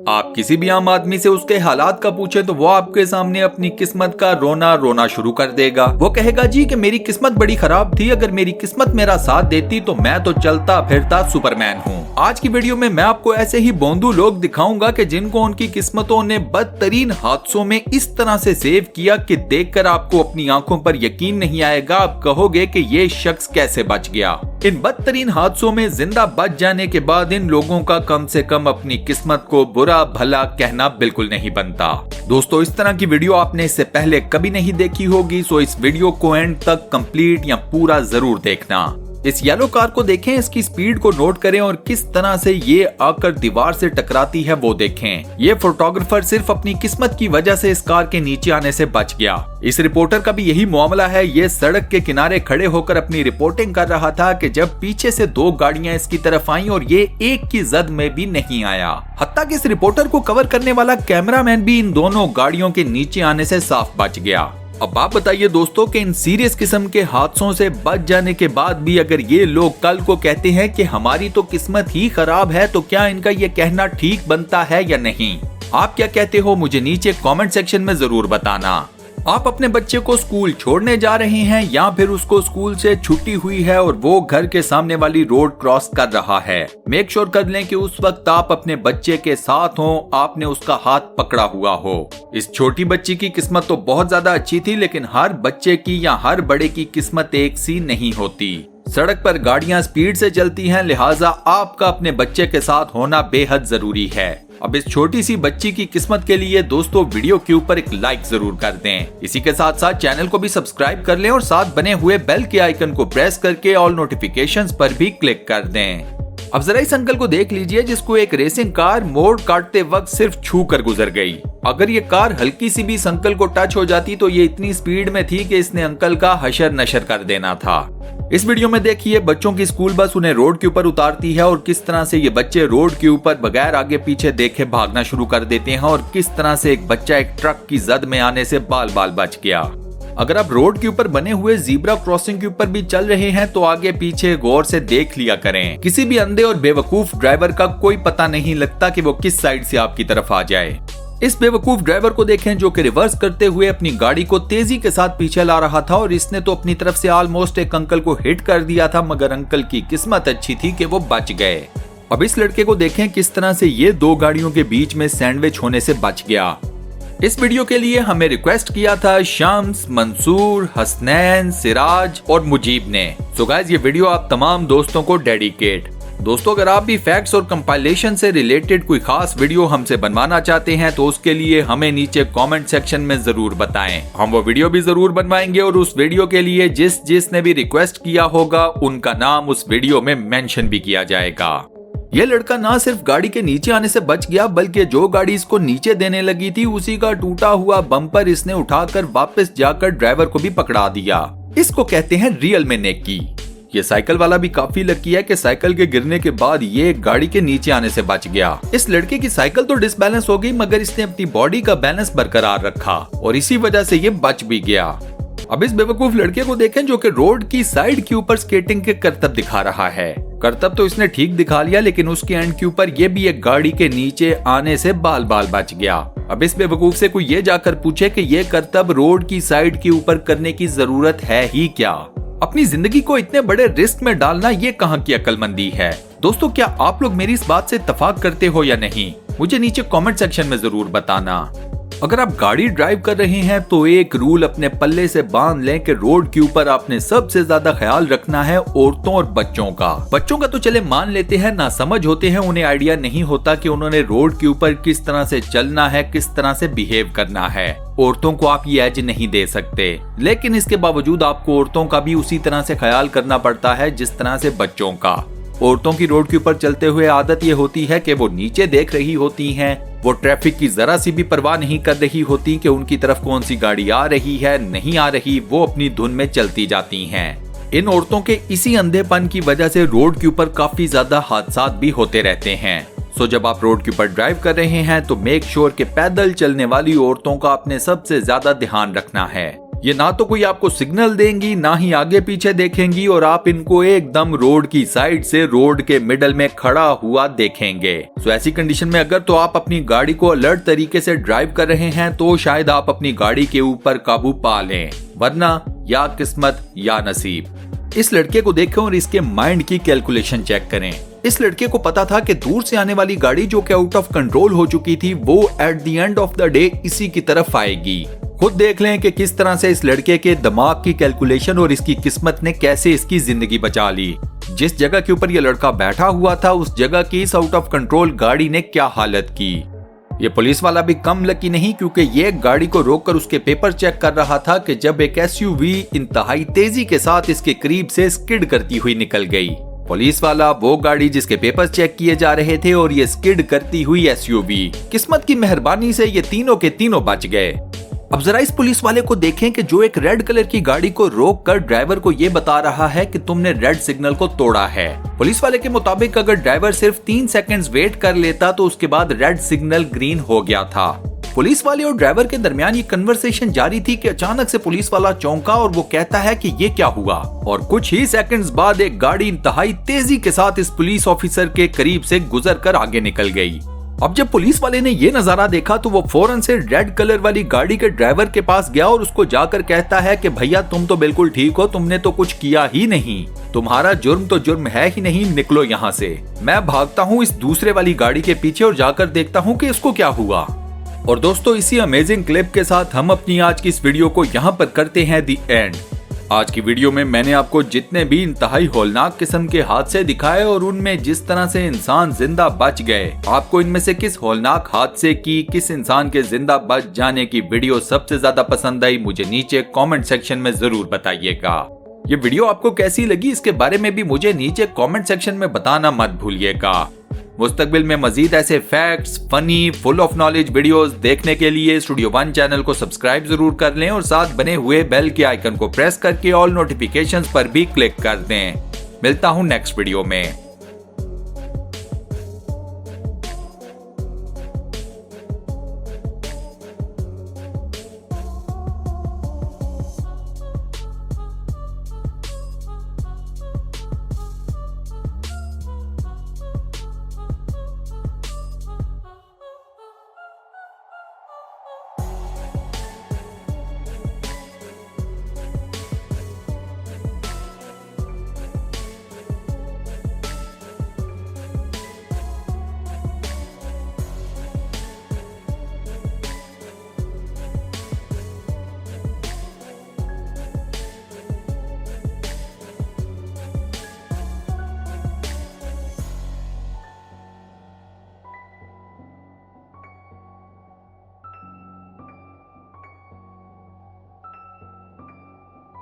आप किसी भी आम आदमी से उसके हालात का पूछे तो वो आपके सामने अपनी किस्मत का रोना शुरू कर देगा। वो कहेगा जी कि मेरी किस्मत बड़ी खराब थी, अगर मेरी किस्मत मेरा साथ देती तो मैं तो चलता फिरता सुपरमैन हूँ। आज की वीडियो में मैं आपको ऐसे ही बोंदू लोग दिखाऊंगा कि जिनको उनकी किस्मतों ने बदतरीन हादसों में इस तरह से सेव किया कि देखकर आपको अपनी आंखों पर यकीन नहीं आएगा। आप कहोगे कि ये शख्स कैसे बच गया। इन बदतरीन हादसों में जिंदा बच जाने के बाद इन लोगों का कम से कम अपनी किस्मत को बुरा भला कहना बिल्कुल नहीं बनता। दोस्तों, इस तरह की वीडियो आपने इससे पहले कभी नहीं देखी होगी, सो इस वीडियो को एंड तक कंप्लीट या पूरा जरूर देखना। इस येलो कार को देखें, इसकी स्पीड को नोट करें और किस तरह से ये आकर दीवार से टकराती है वो देखें। ये फोटोग्राफर सिर्फ अपनी किस्मत की वजह से इस कार के नीचे आने से बच गया। इस रिपोर्टर का भी यही मामला है। ये सड़क के किनारे खड़े होकर अपनी रिपोर्टिंग कर रहा था कि जब पीछे से दो गाड़ियां इसकी तरफ आईं और ये एक की जद में भी नहीं आया। हत्ता कि इस रिपोर्टर को कवर करने वाला कैमरामैन भी इन दोनों गाड़ियों के नीचे आने से साफ बच गया। अब आप बताइए दोस्तों कि इन सीरियस किस्म के हादसों से बच जाने के बाद भी अगर ये लोग कल को कहते हैं कि हमारी तो किस्मत ही खराब है, तो क्या इनका ये कहना ठीक बनता है या नहीं? आप क्या कहते हो मुझे नीचे कमेंट सेक्शन में जरूर बताना। आप अपने बच्चे को स्कूल छोड़ने जा रहे हैं या फिर उसको स्कूल से छुट्टी हुई है और वो घर के सामने वाली रोड क्रॉस कर रहा है, मेक श्योर कर लें कि उस वक्त आप अपने बच्चे के साथ हो, आपने उसका हाथ पकड़ा हुआ हो। इस छोटी बच्ची की किस्मत तो बहुत ज्यादा अच्छी थी, लेकिन हर बच्चे की या हर बड़े की किस्मत एक सी नहीं होती। सड़क पर गाड़ियां स्पीड से चलती हैं, लिहाजा आपका अपने बच्चे के साथ होना बेहद जरूरी है। अब इस छोटी सी बच्ची की किस्मत के लिए दोस्तों वीडियो के ऊपर एक लाइक जरूर कर दें। इसी के साथ साथ चैनल को भी सब्सक्राइब कर लें और साथ बने हुए बेल के आइकन को प्रेस करके ऑल नोटिफिकेशंस पर भी क्लिक कर दें। अब जरा इस अंकल को देख लीजिए जिसको एक रेसिंग कार मोड़ काटते वक्त सिर्फ छू कर गुजर गई। अगर ये कार हल्की सी भी इस अंकल को टच हो जाती तो ये इतनी स्पीड में थी कि इसने अंकल का हशर नशर कर देना था। इस वीडियो में देखिए बच्चों की स्कूल बस उन्हें रोड के ऊपर उतारती है और किस तरह से ये बच्चे रोड के ऊपर बगैर आगे पीछे देखे भागना शुरू कर देते हैं और किस तरह से एक बच्चा एक ट्रक की जद में आने से बाल बाल बच गया। अगर आप रोड के ऊपर बने हुए जीब्रा क्रॉसिंग के ऊपर भी चल रहे हैं तो आगे पीछे गौर से देख लिया करें। किसी भी अंधे और बेवकूफ ड्राइवर का कोई पता नहीं लगता कि वो किस साइड से आपकी तरफ आ जाए। इस बेवकूफ ड्राइवर को देखें जो कि रिवर्स करते हुए अपनी गाड़ी को तेजी के साथ पीछे ला रहा था और इसने तो अपनी तरफ से ऑलमोस्ट एक अंकल को हिट कर दिया था, मगर अंकल की किस्मत अच्छी थी कि वो बच गए। अब इस लड़के को देखें किस तरह से ये दो गाड़ियों के बीच में सैंडविच होने से बच गया। इस वीडियो के लिए हमें रिक्वेस्ट किया था शम्स, मंसूर, हसनैन, सिराज और मुजीब ने। सो गाइस, ये वीडियो आप तमाम दोस्तों को डेडिकेट। दोस्तों, अगर आप भी फैक्ट्स और कंपाइलेशन से रिलेटेड कोई खास वीडियो हमसे बनवाना चाहते हैं तो उसके लिए हमें नीचे कमेंट सेक्शन में जरूर बताएं। हम वो वीडियो भी जरूर बनवाएंगे और उस वीडियो के लिए जिसने भी रिक्वेस्ट किया होगा उनका नाम उस वीडियो में मेंशन भी किया जाएगा। ये लड़का ना सिर्फ गाड़ी के नीचे आने से बच गया, बल्कि जो गाड़ी इसको नीचे देने लगी थी उसी का टूटा हुआ बम्पर इसने उठाकर वापस जाकर ड्राइवर को भी पकड़ा दिया। इसको कहते हैं रियल में नेकी। ये साइकिल वाला भी काफी लकी है कि साइकिल के गिरने के बाद ये गाड़ी के नीचे आने से बच गया। इस लड़के की साइकिल तो डिसबैलेंस हो गई, मगर इसने अपनी बॉडी का बैलेंस बरकरार रखा और इसी वजह से ये बच भी गया। अब इस बेवकूफ लड़के को देखें जो कि रोड की साइड के ऊपर स्केटिंग के करतब दिखा रहा है। करतब तो इसने ठीक दिखा लिया, लेकिन उसके एंड के ऊपर ये भी एक गाड़ी के नीचे आने से बाल बाल बच गया। अब इस बेवकूफ से कोई ये जाकर पूछे कि ये करतब रोड की साइड के ऊपर करने की जरूरत है ही क्या? अपनी जिंदगी को इतने बड़े रिस्क में डालना ये कहाँ की अक्लमंदी है? दोस्तों, क्या आप लोग मेरी इस बात से इत्तेफाक करते हो या नहीं? मुझे नीचे कमेंट सेक्शन में जरूर बताना। अगर आप गाड़ी ड्राइव कर रहे हैं तो एक रूल अपने पल्ले से बांध लें कि रोड के ऊपर आपने सबसे ज्यादा ख्याल रखना है औरतों और बच्चों का। बच्चों का तो चले मान लेते हैं, ना समझ होते हैं, उन्हें आइडिया नहीं होता कि उन्होंने रोड के ऊपर किस तरह से चलना है, किस तरह से बिहेव करना है। औरतों को आप ये एज नहीं दे सकते, लेकिन इसके बावजूद आपको औरतों का भी उसी तरह से ख्याल करना पड़ता है जिस तरह से बच्चों का। औरतों की रोड के ऊपर चलते हुए आदत ये होती है कि वो नीचे देख रही होती हैं, वो ट्रैफिक की जरा सी भी परवाह नहीं कर रही होती कि उनकी तरफ कौन सी गाड़ी आ रही है नहीं आ रही, वो अपनी धुन में चलती जाती हैं। इन औरतों के इसी अंधेपन की वजह से रोड के ऊपर काफी ज्यादा हादसा भी होते रहते हैं। सो जब आप रोड के ऊपर ड्राइव कर रहे हैं तो मेक श्योर कि पैदल चलने वाली औरतों का आपने सबसे ज्यादा ध्यान रखना है। ये ना तो कोई आपको सिग्नल देंगी, ना ही आगे पीछे देखेंगी, और आप इनको एकदम रोड की साइड से रोड के मिडल में खड़ा हुआ देखेंगे। तो ऐसी कंडीशन में अगर तो आप अपनी गाड़ी को अलर्ट तरीके से ड्राइव कर रहे हैं तो शायद आप अपनी गाड़ी के ऊपर काबू पा लें, वरना या किस्मत या नसीब। इस लड़के को देखें और इसके माइंड की कैलकुलेशन चेक करें। इस लड़के को पता था कि दूर से आने वाली गाड़ी जो कि आउट ऑफ कंट्रोल हो चुकी थी वो at the end of the day इसी की तरफ आएगी। खुद देख लें कि किस तरह से इस लड़के के दिमाग की कैलकुलेशन और इसकी किस्मत ने कैसे इसकी जिंदगी बचा ली। जिस जगह के ऊपर ये लड़का बैठा हुआ था उस जगह की इस आउट ऑफ कंट्रोल गाड़ी ने क्या हालत की। ये पुलिस वाला भी कम लकी नहीं, क्योंकि ये गाड़ी को रोककर उसके पेपर चेक कर रहा था कि जब एक एसयूवी इंतहाई तेजी के साथ इसके करीब से स्किड करती हुई निकल गई। पुलिस वाला वो गाड़ी जिसके पेपर चेक किए जा रहे थे और ये स्किड करती हुई एसयूवी। किस्मत की मेहरबानी से ये तीनों के तीनों बच गए। अब जरा इस पुलिस वाले को देखें कि जो एक रेड कलर की गाड़ी को रोककर ड्राइवर को ये बता रहा है कि तुमने रेड सिग्नल को तोड़ा है। पुलिस वाले के मुताबिक अगर ड्राइवर सिर्फ 3 सेकंड्स वेट कर लेता तो उसके बाद रेड सिग्नल ग्रीन हो गया था। पुलिस वाले और ड्राइवर के दरमियान ये कन्वर्सेशन जारी थी कि अचानक से पुलिस वाला चौंका और वो कहता है कि ये क्या हुआ, और कुछ ही सेकंड्स बाद एक गाड़ी इंतहाई तेजी के साथ इस पुलिस ऑफिसर के करीब से गुजरकर आगे निकल गई। अब जब पुलिस वाले ने ये नजारा देखा तो वो फौरन से रेड कलर वाली गाड़ी के ड्राइवर के पास गया और उसको जाकर कहता है कि भैया तुम तो बिल्कुल ठीक हो, तुमने तो कुछ किया ही नहीं, तुम्हारा जुर्म तो जुर्म है ही नहीं, निकलो यहाँ से। मैं भागता हूँ इस दूसरे वाली गाड़ी के पीछे और जाकर देखता हूँ कि इसको क्या हुआ। और दोस्तों इसी अमेजिंग क्लिप के साथ हम अपनी आज की इस वीडियो को यहाँ पर करते हैं दी एंड। आज की वीडियो में मैंने आपको जितने भी इंतहाई हौलनाक किस्म के हादसे दिखाए और उनमें जिस तरह से इंसान जिंदा बच गए, आपको इनमें से किस हौलनाक हादसे की, किस इंसान के जिंदा बच जाने की वीडियो सबसे ज्यादा पसंद आई, मुझे नीचे कमेंट सेक्शन में जरूर बताइएगा। ये वीडियो आपको कैसी लगी इसके बारे में भी मुझे नीचे कमेंट सेक्शन में बताना मत भूलिएगा। मुस्तकबिल में मजीद ऐसे facts, funny, full of knowledge videos देखने के लिए स्टूडियो वन चैनल को सब्सक्राइब जरूर कर लें और साथ बने हुए बेल के आइकन को प्रेस करके ऑल नोटिफिकेशंस पर भी क्लिक कर दें। मिलता हूं नेक्स्ट वीडियो में।